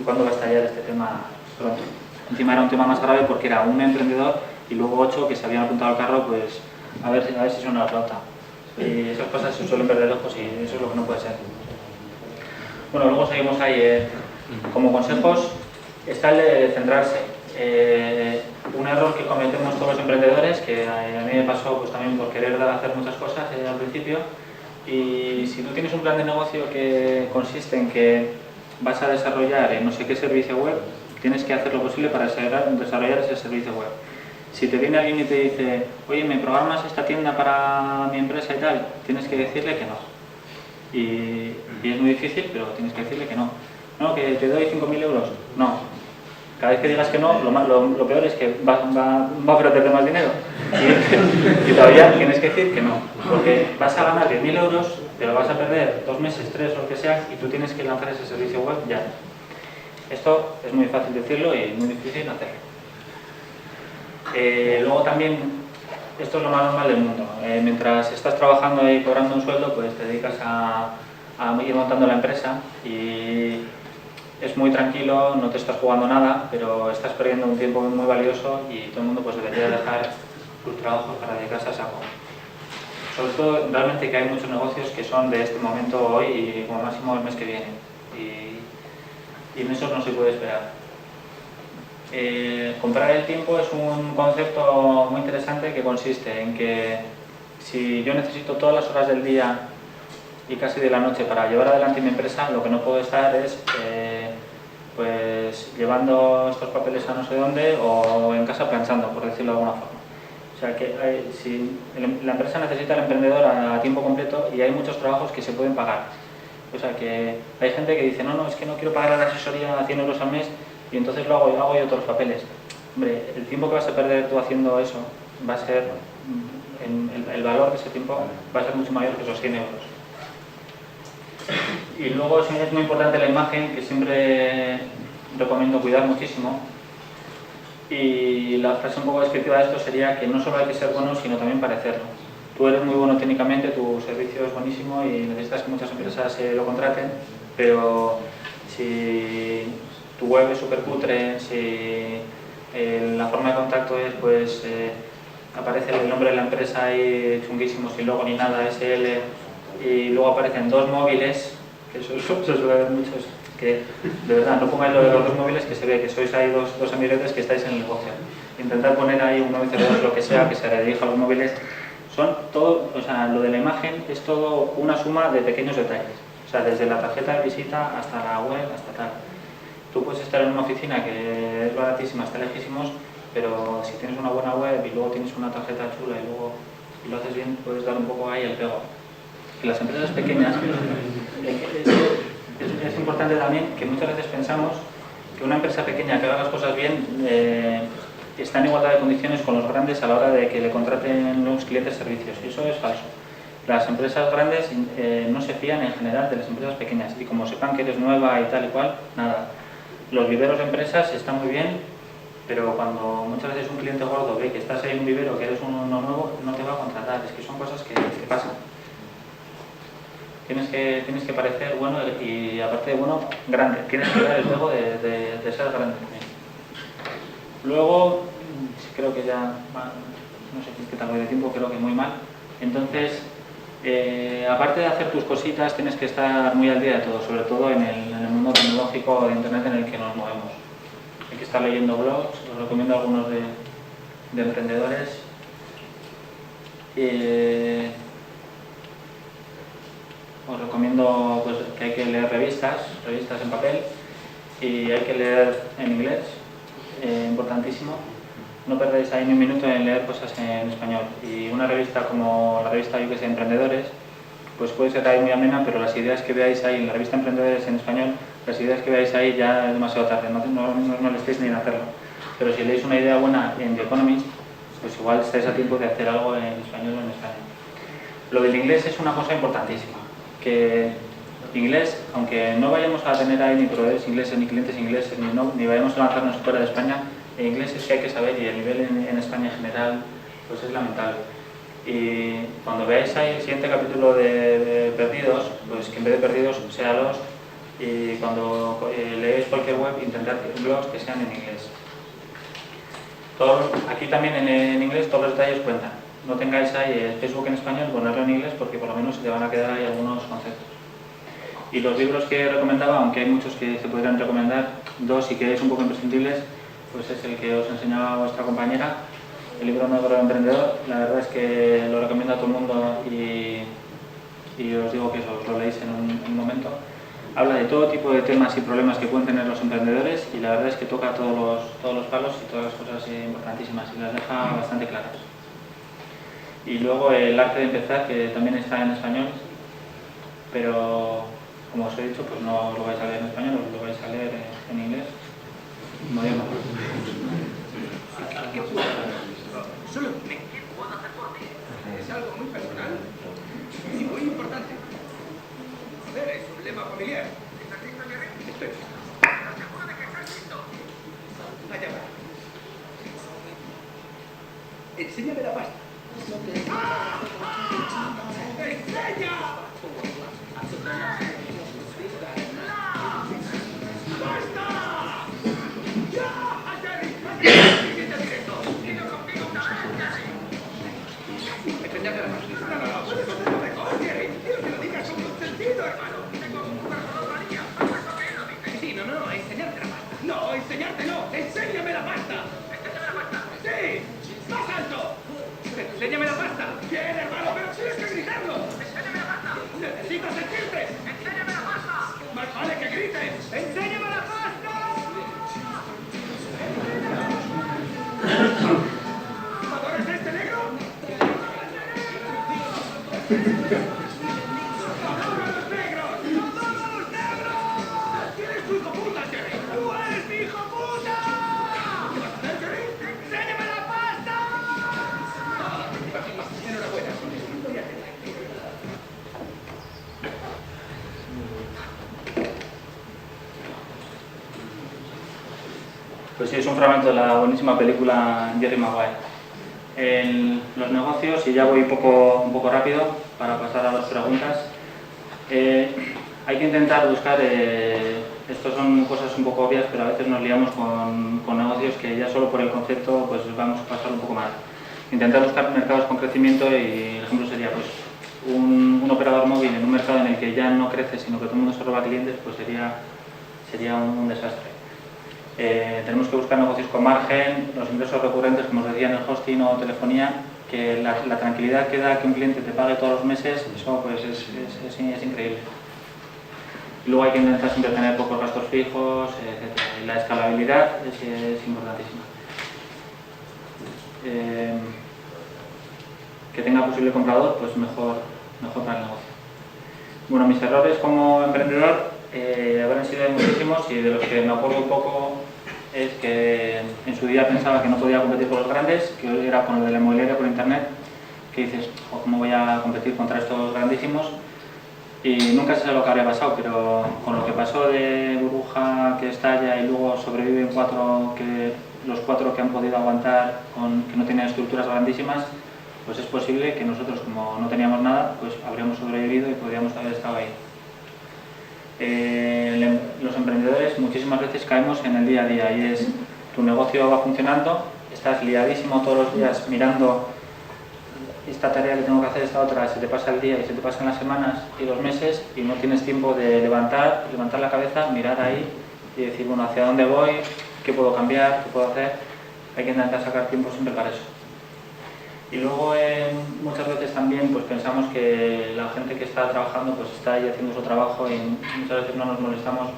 cuándo va a estallar este tema pronto. Encima era un tema más grave porque era un emprendedor y luego 8 que se habían apuntado al carro, pues a ver si suena la flauta. Y esas cosas se suelen perder lejos y eso es lo que no puede ser. Bueno, luego seguimos ahí. Como consejos está el de centrarse. Un error que cometemos todos los emprendedores, que a mí me pasó pues también por querer hacer muchas cosas al principio, y si tú tienes un plan de negocio que consiste en que vas a desarrollar no sé qué servicio web, tienes que hacer lo posible para desarrollar ese servicio web. Si te viene alguien y te dice, oye, ¿me programas esta tienda para mi empresa y tal? Tienes que decirle que no. Y es muy difícil, pero tienes que decirle que no. No, que te doy 5.000 euros. No. Cada vez que digas que no, lo peor es que va a ofrecerte más dinero. Y todavía tienes que decir que no. Porque vas a ganar 10.000 euros, pero vas a perder 2 meses, 3 o lo que sea, y tú tienes que lanzar ese servicio web ya. Esto es muy fácil decirlo y muy difícil hacerlo. Luego también, esto es lo más normal del mundo. Mientras estás trabajando y cobrando un sueldo, pues te dedicas a ir montando la empresa y es muy tranquilo, no te estás jugando nada, pero estás perdiendo un tiempo muy valioso y todo el mundo pues debería dejar sus trabajos para dedicarse a saco. Sobre todo, realmente que hay muchos negocios que son de este momento hoy y como máximo el mes que viene. Y en eso no se puede esperar. Comprar el tiempo es un concepto muy interesante que consiste en que si yo necesito todas las horas del día y casi de la noche para llevar adelante mi empresa, lo que no puedo estar es pues llevando estos papeles a no sé dónde o en casa planchando, por decirlo de alguna forma. O sea que si la empresa necesita al emprendedor a tiempo completo y hay muchos trabajos que se pueden pagar. O sea que hay gente que dice, no, es que no quiero pagar a la asesoría 100 euros al mes y entonces lo hago yo todos los papeles. Hombre, el tiempo que vas a perder tú haciendo eso va a ser, el valor de ese tiempo va a ser mucho mayor que esos 100 euros. Y luego es muy importante la imagen, que siempre recomiendo cuidar muchísimo. Y la frase un poco descriptiva de esto sería que no solo hay que ser bueno, sino también parecerlo. Tú eres muy bueno técnicamente, tu servicio es buenísimo y necesitas que muchas empresas lo contraten, pero si tu web es súper cutre, si la forma de contacto es, pues, aparece el nombre de la empresa ahí chunguísimo, sin logo ni nada, SL, y luego aparecen 2 móviles, que eso suele haber muchos, que de verdad no pongáis lo de los 2 móviles, que se ve que sois ahí dos amiguetes que estáis en el negocio. Intentar poner ahí un 902, lo que sea, que se dirija a los móviles. Son todo, o sea, lo de la imagen es todo una suma de pequeños detalles. O sea, desde la tarjeta de visita hasta la web, hasta tal. Tú puedes estar en una oficina que es baratísima, está lejísimos, pero si tienes una buena web y luego tienes una tarjeta chula y luego si lo haces bien, puedes dar un poco ahí el pego. Y las empresas pequeñas, es importante también que muchas veces pensamos que una empresa pequeña que haga las cosas bien está en igualdad de condiciones con los grandes a la hora de que le contraten los clientes servicios, y eso es falso. Las empresas grandes no se fían en general de las empresas pequeñas y como sepan que eres nueva y tal y cual, nada. Los viveros de empresas están muy bien, pero cuando muchas veces un cliente gordo ve que estás ahí en un vivero, que eres uno nuevo, no te va a contratar. Es que son cosas que pasan. Tienes que parecer bueno y aparte de bueno, grande. Tienes que dar el juego de ser grande también. Luego, creo que ya, no sé qué tal voy de tiempo, creo que muy mal. Entonces, aparte de hacer tus cositas, tienes que estar muy al día de todo, sobre todo en el mundo tecnológico de internet en el que nos movemos. Hay que estar leyendo blogs, os recomiendo algunos de emprendedores. Os recomiendo pues, que hay que leer revistas en papel y hay que leer en inglés, importantísimo. No perdéis ahí ni un minuto en leer cosas en español. Y una revista como la revista yo que sé, Emprendedores, pues puede ser ahí muy amena, pero las ideas que veáis ahí en la revista Emprendedores en español, las ideas que veáis ahí ya es demasiado tarde, no le estéis ni en hacerlo. Pero si leéis una idea buena en The Economist, pues igual estáis a tiempo de hacer algo en español o en español. Lo del inglés es una cosa importantísima, que inglés, aunque no vayamos a tener ahí ni proveedores ingleses, ni clientes ingleses, ni vayamos a lanzarnos fuera de España, en inglés es que hay que saber y el nivel en España en general pues es lamentable. Y cuando veáis ahí el siguiente capítulo de Perdidos, pues que en vez de Perdidos sea Lost, Y cuando leéis cualquier web, intentad blogs que sean en inglés. Aquí también en inglés todos los detalles cuentan. No tengáis ahí el Facebook en español, ponerlo en inglés porque por lo menos se te van a quedar ahí algunos conceptos. Y los libros que recomendaba, aunque hay muchos que se podrían recomendar, dos si queréis un poco imprescindibles, pues es el que os enseñaba vuestra compañera, el libro Negro del Emprendedor. La verdad es que lo recomiendo a todo el mundo y os digo que os lo leéis en un momento. Habla de todo tipo de temas y problemas que pueden tener los emprendedores y la verdad es que toca todos los palos y todas las cosas importantísimas y las deja bastante claras. Y luego El arte de empezar, que también está en español, pero como os he dicho, pues no lo vais a leer en español, lo vais a leer en inglés. Moderno. Solo dime, ¿qué puedo hacer por ti? Es algo muy personal y muy importante. Joder, es un lema familiar. ¿Estás listo, Jerry? Estoy listo. ¿Estás seguro de que estás listo? Allá va. Enséñame la pasta. ¡Enseña! ¡Basta! ¡Ya, Jerry! ¡Siguiente directo! ¡Quiero contigo una vez, Jerry! Enseñarte la pasta. No, puedes hacerlo mejor, Jerry. Quiero que lo digas con un sentido, hermano. Tengo un personalidad. ¿Acaso que lo dices? Sí, no, enseñarte la pasta. No, enseñarte no. ¡Enséñame la pasta! ¿Enséñame la pasta? ¡Sí! ¡Más alto! ¡Enséñame la pasta! ¡Bien, hermano, pero tienes que gritarlo! ¡Enséñame la pasta! ¡Necesito sentirte! ¡Enséñame la pasta! ¡Más vale que grites! ¡Enséñame la pasta! ¿Fumador es este negro? ¡Ahora los negros! ¡Todos los negros! ¿Quién es tu hijo puta, Jerry? ¡Tú eres mi hijo puta! ¿Qué vas a hacer, Jerry? ¡Enséñame la pasta! Enhorabuena, voy a hacerla. Pues sí, es un fragmento de la buenísima película Jerry Maguire. En los negocios, y ya voy un poco rápido para pasar a las preguntas, hay que intentar buscar, estos son cosas un poco obvias, pero a veces nos liamos con negocios que ya solo por el concepto pues vamos a pasar un poco mal. Intentar buscar mercados con crecimiento y el ejemplo sería pues un operador móvil en un mercado en el que ya no crece sino que todo el mundo se roba clientes, pues sería un desastre. Tenemos que buscar negocios con margen, los ingresos recurrentes, como os decía, en el hosting o telefonía, que la tranquilidad que da que un cliente te pague todos los meses, eso pues es increíble. Y luego hay que intentar siempre tener pocos gastos fijos, etc. Y la escalabilidad es importantísima. Que tenga posible comprador, pues mejor para el negocio. Bueno, mis errores como emprendedor habrán sido muchísimos y de los que me acuerdo un poco es que en su día pensaba que no podía competir con los grandes, que era con lo de la inmobiliaria por internet, que dices, ¿cómo voy a competir contra estos grandísimos? Y nunca sé lo que habría pasado, pero con lo que pasó de burbuja que estalla y luego sobreviven los cuatro que han podido aguantar, que no tienen estructuras grandísimas, pues es posible que nosotros, como no teníamos nada, pues habríamos sobrevivido y podríamos haber estado ahí. Los emprendedores muchísimas veces caemos en el día a día y es, tu negocio va funcionando, estás liadísimo todos los días mirando esta tarea que tengo que hacer, esta otra, se te pasa el día y se te pasan las semanas y los meses y no tienes tiempo de levantar la cabeza, mirar ahí y decir, bueno, ¿hacia dónde voy? ¿Qué puedo cambiar? ¿Qué puedo hacer? Hay que intentar sacar tiempo siempre para eso. Y luego muchas veces también pues pensamos que la gente que está trabajando pues está ahí haciendo su trabajo y muchas veces no nos molestamos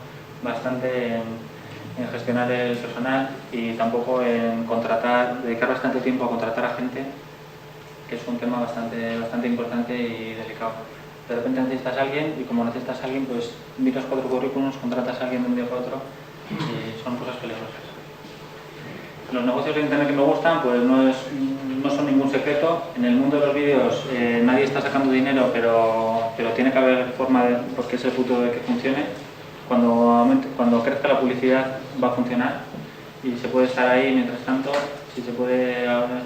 bastante en gestionar el personal y tampoco en dedicar bastante tiempo a contratar a gente, que es un tema bastante importante y delicado. De repente necesitas a alguien y como necesitas a alguien pues miras 4 currículums, contratas a alguien de un día para otro y son cosas peligrosas. Los negocios de internet que me gustan pues no son ningún secreto. En el mundo de los vídeos nadie está sacando dinero, pero tiene que haber forma porque es el futuro de que funcione. Cuando crezca la publicidad va a funcionar y se puede estar ahí mientras tanto, si se puede ahora.